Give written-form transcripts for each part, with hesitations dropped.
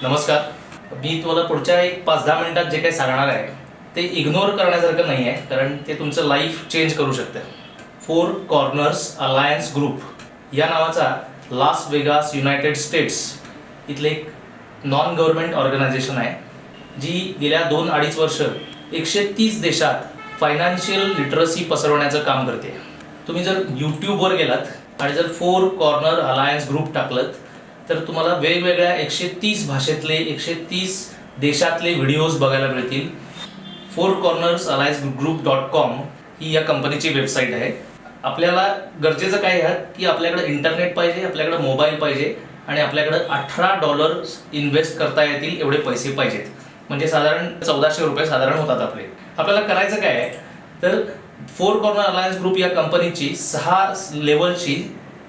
नमस्कार. मी तुम्हाला पुढच्या एक 5-10 मिनिटात जे काही सांगणार आहे ते इग्नोर करण्यासारखं नाही आहे, कारण ते तुमचं लाईफ चेंज करू शकतं. फोर कॉर्नर्स अलायन्स ग्रुप या नावाचा लास वेगास युनायटेड स्टेट्स इथले एक नॉन गव्हर्नमेंट ऑर्गनायझेशन आहे, जी गेल्या 2-2.5 वर्ष 130 देशात फायनान्शियल लिटरसी पसरवण्याचं काम करते. तुम्ही जर यूट्यूबवर गेलात आणि जर फोर कॉर्नर अलायन्स ग्रुप टाकलं तर तुम्हाला वेगवेगळ्या 130 भाषेतले 130 देशातले व्हिडिओज बघायला मिळतील. फोर कॉर्नर्स अलायन्स ग्रुप.com ही या कंपनीची वेबसाईट आहे. आपल्याला गरजेचं काय आहे की आपल्याकडे इंटरनेट पाहिजे, आपल्याकडे मोबाईल पाहिजे आणि आपल्याकडे $18 इन्व्हेस्ट करता येतील एवढे पैसे पाहिजेत. म्हणजे साधारण 1400 रुपये साधारण होतात आपले. आपल्याला करायचं काय आहे तर फोर कॉर्नर अलायन्स ग्रुप या कंपनीची 6 लेवलची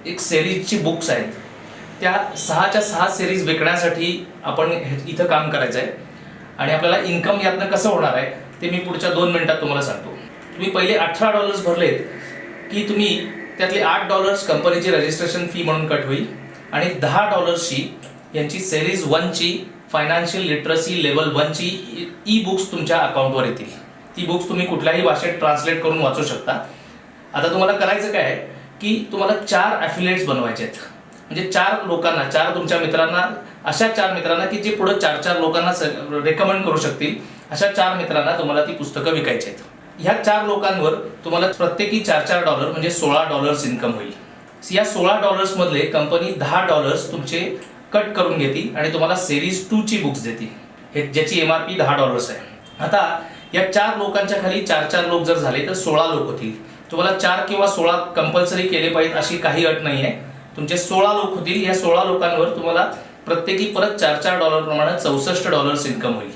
एक सिरीजची बुक्स आहेत. त्या 6च्या 6 सिरीज विकण्यासाठी आपण इथं काम करायचं आहे आणि आपल्याला इन्कम यातनं कसं होणार आहे ते मी पुढच्या 2 मिनिटात तुम्हाला सांगतो. तुम्ही पहिले $18 भरलेत की तुम्ही त्यातले $8 कंपनीची रजिस्ट्रेशन फी म्हणून कट होईल आणि $10ची यांची सिरीज 1ची फायनान्शियल लिटरसी लेवल 1ची ई बुक्स तुमच्या अकाउंटवर येतील. ती बुक्स तुम्ही कुठल्याही भाषेत ट्रान्सलेट करून वाचू शकता. आता तुम्हाला करायचं काय आहे की तुम्हाला 4 ॲफिलिएट्स बनवायचे आहेत. म्हणजे 4 लोकांना, 4 तुमच्या मित्रांना, अशा 4 मित्रांना की जे पुढे 4 लोकांना रेकमेंड करू शकतील, अशा 4 मित्रांना तुम्हाला ती पुस्तकं विकायची आहेत. ह्या 4 लोकांवर तुम्हाला प्रत्येकी $4 म्हणजे $16 इन्कम होईल. या $16 मधले कंपनी $10 तुमचे कट करून घेते आणि तुम्हाला सिरीज 2ची बुक्स देते, हे ज्याची MRP $10 आहे. आता या 4 लोकांच्या खाली 4 लोक जर झाले तर 16 लोक होतील. तुम्हाला 4 किंवा 16 कंपल्सरी केले पाहिजेत अशी काही अट नाही आहे. तुमचे 16 लोक होतील. या 16 लोकांवर तुम्हाला प्रत्येकी परत $4 प्रमाणे $64 इन्कम होईल.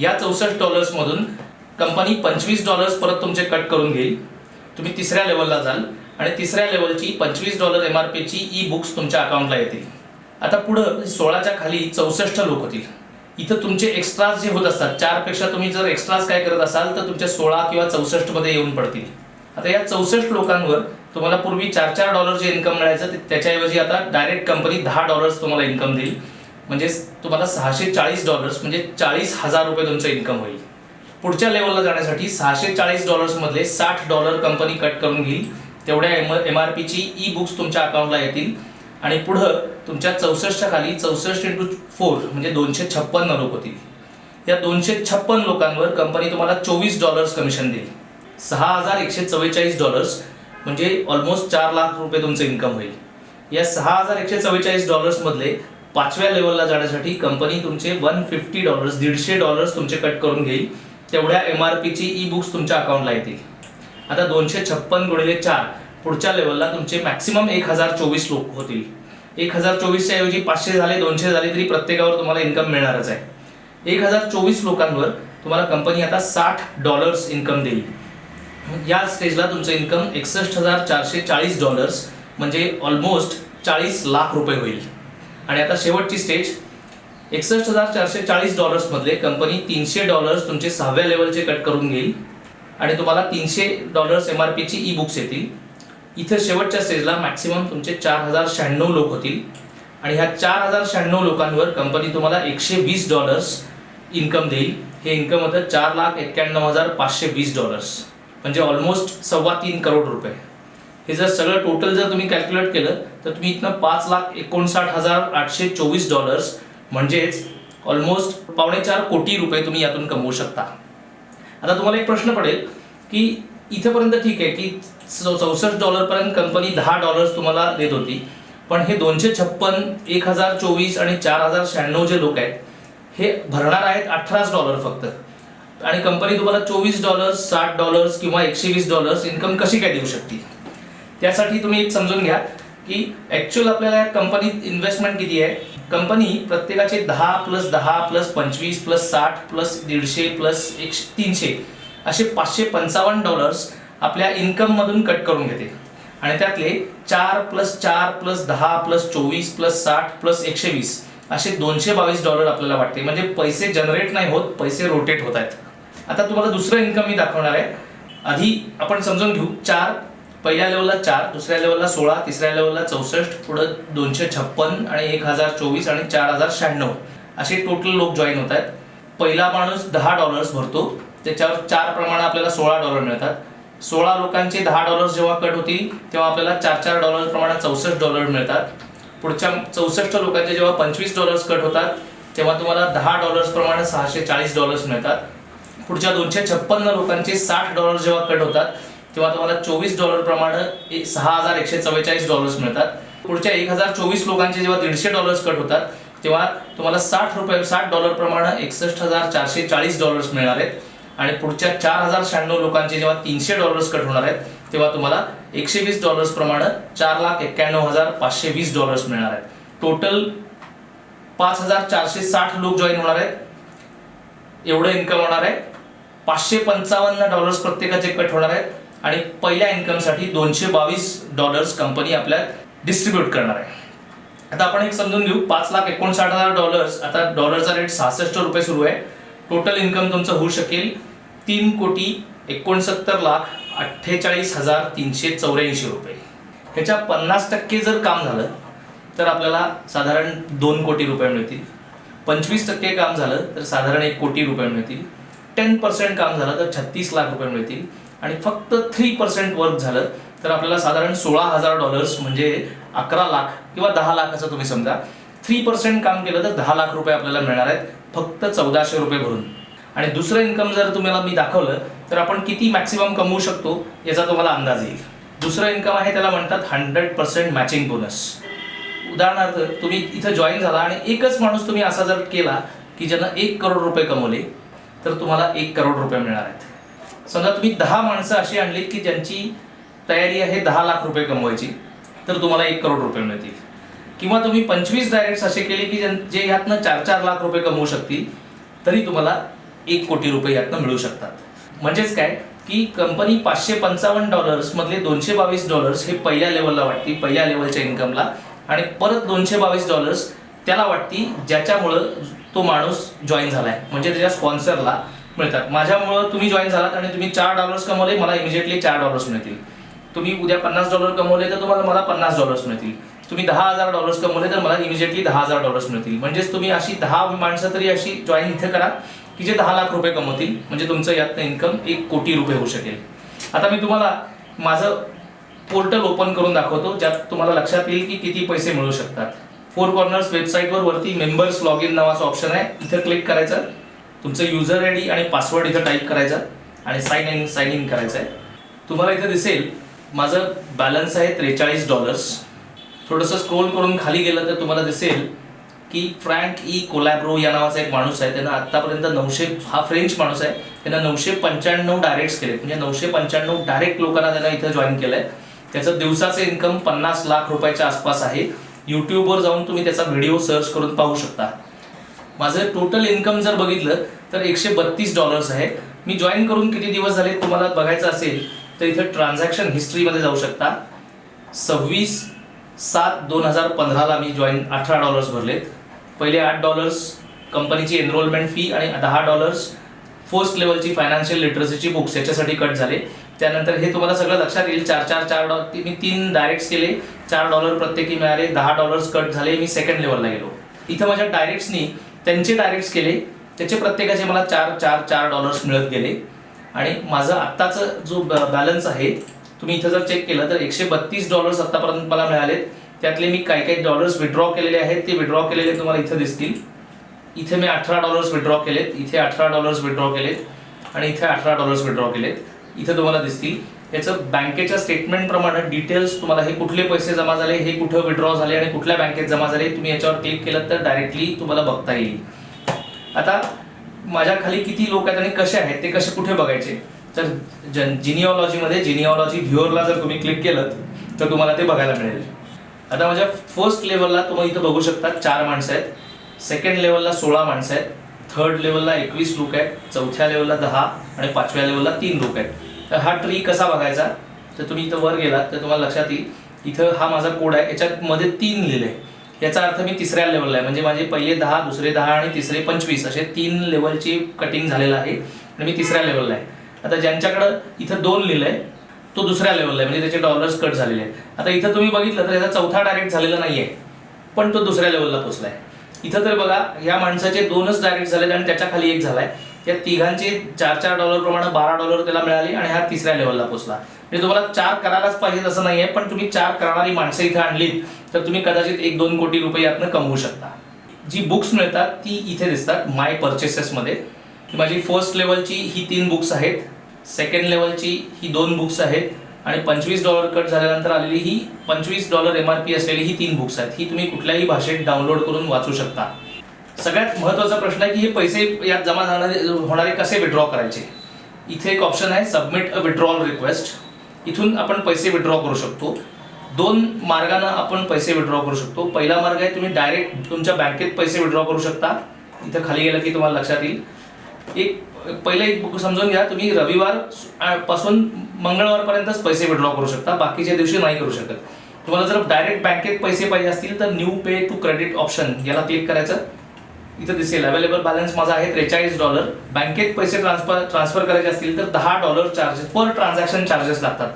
या $64 मधून कंपनी $25 परत तुमचे कट करून घेईल. तुम्ही तिसऱ्या लेवलला जाल आणि तिसऱ्या लेवलची $25 MRPची ई बुक्स तुमच्या अकाउंटला येतील. आता पुढं 16च्या खाली 64 लोक होतील. इथं तुमचे एक्स्ट्राज जे होत असतात, 4 पेक्षा तुम्ही जर एक्स्ट्राज काय करत असाल तर तुमच्या 16 किंवा 64 मध्ये येऊन पडतील. आता या 64 लोकांवर तुम्हाला पूर्वी $4 जे इन्कम मिळायचं त्याच्याऐवजी आता डायरेक्ट कंपनी $10 तुम्हाला इन्कम देईल. म्हणजे तुम्हाला $640 म्हणजे ₹40,000 तुमचं इन्कम होईल. पुढच्या लेवलला जाण्यासाठी $640 मधले $60 कंपनी कट करून घेईल. तेवढ्या MRPची ई बुक्स तुमच्या अकाउंटला येतील आणि पुढं तुमच्या 64च्या खाली 64 × 4 म्हणजे 256 लोक होतील. या 256 लोकांवर कंपनी तुम्हाला $24 कमिशन देईल. $6,144 म्हणजे ऑलमोस्ट $4 लाख तुमचं इन्कम होईल. या $6,144 मधले 5व्या लेवलला जाण्यासाठी कंपनी तुमचे $150 $150 तुमचे कट करून घेईल. तेवढ्या MRPची ई बुक्स तुमच्या अकाउंटला येतील. आता 256 × 4 पुढच्या लेवलला तुमचे मॅक्सिमम 1024 लोक होतील. 1024च्या ऐवजी 500 झाले, 200 झाले तरी प्रत्येकावर तुम्हाला इन्कम मिळणारच आहे. 1024 लोकांवर तुम्हाला कंपनी आता $60 इन्कम देईल. या स्टेजला तुमचं इन्कम $61,440 म्हणजे ऑलमोस्ट $40 लाख होईल. आणि आता शेवटची स्टेज $61,440 मधले कंपनी $300 तुमचे 6व्या लेवलचे कट करून घेईल आणि तुम्हाला $300 MRPची ई बुक्स येतील. इथं शेवटच्या स्टेजला मॅक्सिमम तुमचे 4096 लोक होतील आणि ह्या 4096 लोकांवर कंपनी तुम्हाला $120 इन्कम देईल. हे इन्कम होतं $4,91,520 म्हणजे ऑलमोस्ट $3.25 करोड. हे जर सगळं टोटल जर तुम्ही कॅल्क्युलेट केलं तर तुम्ही इथनं $5,59,824 म्हणजेच ऑलमोस्ट $4.25 कोटी तुम्ही यातून कमवू शकता. आता तुम्हाला एक प्रश्न पडेल की इथंपर्यंत ठीक आहे की $64 पर्यंत कंपनी $10 तुम्हाला देत होती, पण हे 256, 1024 आणि 4096 जे लोक आहेत हे भरणार आहेत $18 फक्त आणि कंपनी तुम्हाला $24, $60 किंवा $120 इन्कम कशी काय देऊ शकते. त्यासाठी तुम्ही एक समजून घ्या की ॲक्च्युअल आपल्याला कंपनीत इन्व्हेस्टमेंट किती आहे. कंपनी प्रत्येकाचे 10 + 10 + 25 + 60 + 150 + 300 असे $555 आपल्या इन्कम मधून कट करून घेते आणि त्यातले 4 + 4 + 10 + 24 + 60 + 120 असे $222 आपल्याला वाटते. म्हणजे पैसे जनरेट नाही होत, पैसे रोटेट होत आहेत. आता तुम्हाला दुसरं इन्कम मी दाखवणार आहे. आधी आपण समजून घेऊ. 4 पहिल्या लेवलला 4, दुसऱ्या लेवलला 16, तिसऱ्या लेवलला 64, पुढे 256 आणि 1024 आणि 4096 असे टोटल लोक जॉईन होत आहेत. पहिला माणूस $10 भरतो, त्याच्यावर 4 प्रमाणे आपल्याला $16 मिळतात. 16 लोकांचे $10 जेव्हा कट होतील तेव्हा आपल्याला $4 प्रमाणे $64 मिळतात. पुढच्या 64 लोकांचे जेव्हा $25 कट होतात तेव्हा तुम्हाला $10 प्रमाणे $640 मिळतात. पुढच्या 256 लोकांचे $60 जेव्हा कट होतात तेव्हा तुम्हाला $24 प्रमाणे $6144 मिळतात. पुढच्या 1024 लोकांचे जेव्हा $150 कट होतात तेव्हा तुम्हाला $60 प्रमाणे $61,440 मिळणार आहेत. आणि पुढच्या 4096 लोकांचे जेव्हा $300 कट होणार आहेत तेव्हा तुम्हाला $120 प्रमाणे $4,91,520 मिळणार आहेत. टोटल 5460 लोक जॉईन होणार आहेत. एवढं इन्कम होणार आहे. $555 प्रत्येकाचे कट होणार आहेत आणि पहिल्या इन्कमसाठी $222 कंपनी आपल्याला डिस्ट्रीब्यूट करणार आहे. आता आपण एक समजून घेऊ. $5,59,000. आता डॉलरचा रेट 66 रुपये सुरू आहे. टोटल इन्कम तुमचं होऊ शकेल $3,69,48,384 रुपये. ह्याच्या 50% जर काम झालं तर आपल्याला साधारण $2 कोटी मिळतील. 25% काम झालं तर साधारण $1 कोटी मिळतील. 10% काम झालं तर $36 लाख मिळतील. आणि फक्त 3% वर्क झालं तर आपल्याला साधारण $16,000 म्हणजे 11 लाख किंवा 10 लाख असं तुम्ही समजा. 3% काम केलं तर 10 लाख रुपये आपल्याला मिळणार आहेत फक्त $1400 भरून. आणि दुसरं इन्कम जर तुम्हाला मी दाखवलं तर आपण किती मॅक्सिमम कमवू शकतो याचा तुम्हाला अंदाज येईल. दुसरं इन्कम आहे त्याला म्हणतात 100% मॅचिंग बोनस. उदाहरणार्थ तुम्ही इथं जॉईन झाला आणि एकच माणूस तुम्ही असा जर केला की ज्यानं $1 करोड कमवले तर तुम्हाला $1 करोड मिळणार आहेत. समजा तुम्ही 10 माणसं अशी आणली की ज्यांची तयारी आहे 10 लाख रुपये कमवायची तर तुम्हाला $1 करोड मिळतील. किंवा तुम्ही 25 डायरेक्ट्स असे केले की जे यातनं 4-4 लाख रुपये कमवू शकतील तरी तुम्हाला $1 कोटी यातनं मिळू शकतात. म्हणजेच काय की कंपनी $555 मधले $222 हे पहिल्या लेवलला वाटते, पहिल्या लेवलच्या इन्कमला. आणि परत $222 त्याला वाटती ज्याच्यामुळं तो माणूस जॉईन झालाय, म्हणजे त्याच्या स्पॉन्सरला मिळतात. माझ्यामुळं तुम्ही जॉईन झालात आणि तुम्ही $4 कमवले, मला इमिजिएटली $4 मिळतील. तुम्ही उद्या $50 कमवले तर तुम्हाला मला $50 मिळतील. तुम्ही $10,000 कमवले तर मला इमिजिएटली $10,000 मिळतील. म्हणजेच तुम्ही अशी 10 माणसं तरी अशी जॉईन इथे करा की जे 10 लाख रुपये कमवतील, म्हणजे तुमचं यातनं इन्कम $1 कोटी होऊ शकेल. आता मी तुम्हाला माझं पोर्टल ओपन करून दाखवतो ज्यात तुम्हाला लक्षात येईल की किती पैसे मिळू शकतात. 4 कॉर्नर्स वेबसाईटवर वरती मेंबर्स लॉग इन नावाचं ऑप्शन आहे. इथं क्लिक करायचं, तुमचं युजर आयडी आणि पासवर्ड इथं टाईप करायचा आणि साइन इन करायचं आहे. तुम्हाला इथं दिसेल माझं बॅलन्स आहे $43. थोडंसं स्क्रोल करून खाली गेलं तर तुम्हाला दिसेल की फ्रँक ई कोलॅब्रो या नावाचा एक माणूस आहे. त्यानं आतापर्यंत 900, हा फ्रेंच माणूस आहे, त्यानं 995 डायरेक्ट्स केले, म्हणजे 995 डायरेक्ट लोकांना त्यानं इथं जॉईन केलंय. त्याचं दिवसाचं इन्कम $50 लाख आसपास आहे. यूट्यूबवर जाऊन तुम्ही त्याचा व्हिडिओ सर्च करून पाहू शकता. माझं टोटल इन्कम जर बघितलं तर $132 आहे. मी जॉईन करून किती दिवस झाले तुम्हाला बघायचं असेल तर इथं ट्रान्झॅक्शन हिस्ट्रीमध्ये जाऊ शकता. 26/7/2015ला मी जॉईन $18 भरलेत. पहिले $8 कंपनीची एनरोलमेंट फी आणि $10 फर्स्ट लेवलची फायनान्शियल लिटरसीची बुक्स याच्यासाठी कट झाले. त्यानंतर हे तुम्हाला सगळं लक्षात येईल. $4 मी 3 डायरेक्ट्स केले, $4 प्रत्येकी मिळाले, $10 कट झाले. मी सेकंड लेवलला गेलो. इथं माझ्या डायरेक्ट्सनी त्यांचे डायरेक्ट्स केले, त्याचे प्रत्येकाचे मला $4 मिळत गेले. आणि माझं आत्ताचं जो बॅलन्स आहे तुम्ही इथं जर चेक केलं तर $132 आतापर्यंत मला मिळालेत. त्यातले मी काही डॉलर्स विड्रॉ केलेले आहेत, ते विड्रॉ केलेले तुम्हाला इथं दिसतील. इथे मी $18 विड्रॉ केलेत, इथे $18 विड्रॉ केलेत आणि इथे $18 विड्रॉ केलेत, इथे तुम्हाला दिसतील. याचं बँकेच्या स्टेटमेंट प्रमाणे डिटेल्स तुम्हाला हे कुठले पैसे जमा झाले, हे कुठं विड्रॉ झाले आणि कुठल्या बँकेत जमा झाले तुम्ही याच्यावर क्लिक केलं तर डायरेक्टली तुम्हाला बघता येईल. आता माझ्या खाली किती लोक आहेत आणि कसे आहेत ते कसे कुठे बघायचे तर जिनिओलॉजीमध्ये जिनिओलॉजी व्ह्यूअरला जर तुम्ही क्लिक केलं तर तुम्हाला ते बघायला मिळेल. आता माझ्या फर्स्ट लेवलला तुम्ही इथं बघू शकता 4 माणसं आहेत, सेकंड लेवलला 16 माणसं आहेत, थर्ड लेवलला 21 लोक आहेत, चौथ्या लेवलला 10 आणि 5व्या लेवलला 3 लोक आहेत. तर हा ट्री कसा बघायचा तर तुम्ही इथं वर गेलात तर तुम्हाला लक्षात येईल इथं हा माझा कोड आहे, याच्यामध्ये 3 लिहिले. याचा अर्थ मी 3ऱ्या लेवलला आहे, म्हणजे माझे पहिले 10, दुसरे 10 आणि तिसरे 25 असे 3 लेवलची कटिंग झालेलं आहे आणि मी 3ऱ्या लेवलला आहे. आता ज्यांच्याकडं इथं 2 लिहिलंय तो 2ऱ्या लेवलला आहे, म्हणजे त्याचे डॉलर्स कट झालेले आहेत. आता इथं तुम्ही बघितलं तर याचा 4था डायरेक्ट झालेला नाहीये पण तो 2ऱ्या लेवलला पोहोचलाय. इथं तर बघा या माणसाचे 2च डायरेक्ट झालेत आणि त्याच्या खाली एक झालाय. या तिघांचे $4 प्रमाणे $12 त्याला मिळाली आणि हा तिसऱ्या लेवलला पोहोचला. म्हणजे तुम्हाला 4 करायलाच पाहिजेत असं नाहीये, पण तुम्ही 4 करणारी माणसं इथे आणलीत तर तुम्ही कदाचित 1-2 कोटी रुपये यातनं कमवू शकता. जी बुक्स मिळतात ती इथे दिसतात माय परचेसेस मध्ये. माझी फर्स्ट लेवलची ही 3 बुक्स आहेत, सेकंड लेवलची ही 2 बुक्स आहेत आणि $25 कट झाल्यानंतर आलेली ही $25 MRP असलेली ही 3 बुक्स आहेत. ही तुम्ही कुठल्याही भाषेत डाउनलोड करून वाचू शकता. सगळ्यात महत्त्वाचा प्रश्न आहे की हे पैसे यात जमा होणारे कसे विड्रॉ करायचे. इथे एक ऑप्शन आहे सबमिट अ विड्रॉल रिक्वेस्ट. इथून आपण पैसे विड्रॉ करू शकतो. 2 मार्गाने आपण पैसे विड्रॉ करू शकतो. पहिला मार्ग आहे तुम्ही डायरेक्ट तुमच्या बँकेत पैसे विड्रॉ करू शकता. इथं खाली गेलं की तुम्हाला लक्षात येईल. पहिलं एक समजून घ्या, तुम्ही रविवार पासून मंगळवारपर्यंतच पैसे विड्रॉ करू शकता, बाकीच्या दिवशी नाही करू शकत. तुम्हाला जर डायरेक्ट बँकेत पैसे पाहिजे असतील तर new pay to credit option याला क्लिक करायचं. इथं दिसेल अवेलेबल बॅलन्स माझा आहे $43. बँकेत पैसे ट्रान्सफर करायचे असतील तर $10 चार्जेस पर ट्रान्झॅक्शन चार्जेस लागतात.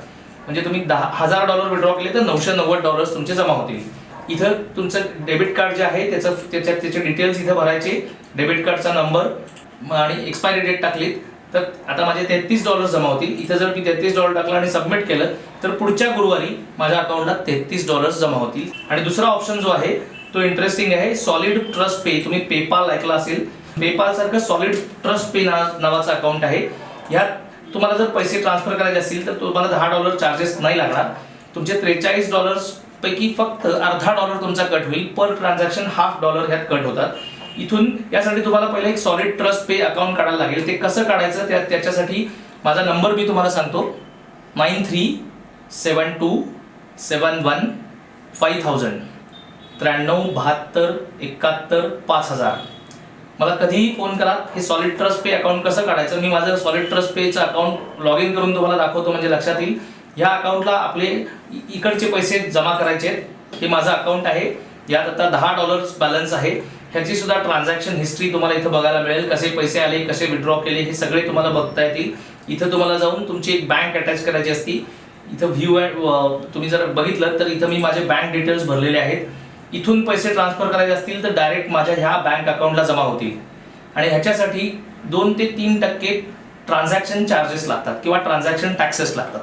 म्हणजे तुम्ही $1000 विड्रॉ केले तर $990 तुमचे जमा होतील. इथं तुमचं डेबिट कार्ड जे आहे त्याचे डिटेल्स इथं भरायचे. डेबिट कार्डचा नंबर आणि एक्सपायरी डेट टाकलीत तर आता माझे $33 जमा होतील. इथं जर मी $33 टाकलं आणि सबमिट केलं तर पुढच्या गुरुवारी माझ्या अकाउंटला $33 जमा होतील. आणि दुसरा ऑप्शन जो आहे तो इंटरेस्टिंग आहे, सॉलिड ट्रस्ट पे. तुम्ही पेपाल ऐकला असेल, पेपाल सारखं सॉलिड ट्रस्ट पे नावाचं अकाउंट आहे. ह्यात तुम्हाला जर पैसे ट्रान्सफर करायचे असतील तर तुम्हाला $10 चार्जेस नाही लागणार. तुमचे $43 पैकी फक्त $अर्धा तुमचा कट होईल. पर ट्रान्झॅक्शन $1/2 ह्यात कट होतात. इथून यासाठी तुम्हाला पहिले एक सॉलिड ट्रस्ट पे अकाउंट काढायला लागेल. ते कसं काढायचं त्याच्यासाठी माझा नंबर मी तुम्हाला सांगतो, 9372715000 9372715000. मला कधीही फोन करा. हे सॉलिड ट्रस्ट पे अकाउंट कसं काढायचं मी माझं सॉलिड ट्रस्ट पेचं अकाउंट लॉग इन करून तुम्हाला दाखवतो, म्हणजे लक्षात येईल. ह्या अकाउंटला आपले इकडचे पैसे जमा करायचे आहेत. हे माझं अकाउंट आहे, यात आता $10 बॅलन्स आहे. ह्याची सुद्धा ट्रान्झॅक्शन हिस्ट्री तुम्हाला इथं बघायला मिळेल. कसे पैसे आले, कसे विड्रॉ केले, हे सगळे तुम्हाला बघता येतील. इथं तुम्हाला जाऊन तुमची एक बँक अटॅच करायची असती. इथं व्ह्यू तुम्ही जर बघितलं तर इथं मी माझे बँक डिटेल्स भरलेले आहेत. इथून पैसे ट्रान्सफर करायचे असतील तर डायरेक्ट माझ्या ह्या बँक अकाउंटला जमा होतील. आणि ह्याच्यासाठी 2 ते 3% ट्रान्झॅक्शन चार्जेस लागतात किंवा ट्रान्झॅक्शन टॅक्सेस लागतात.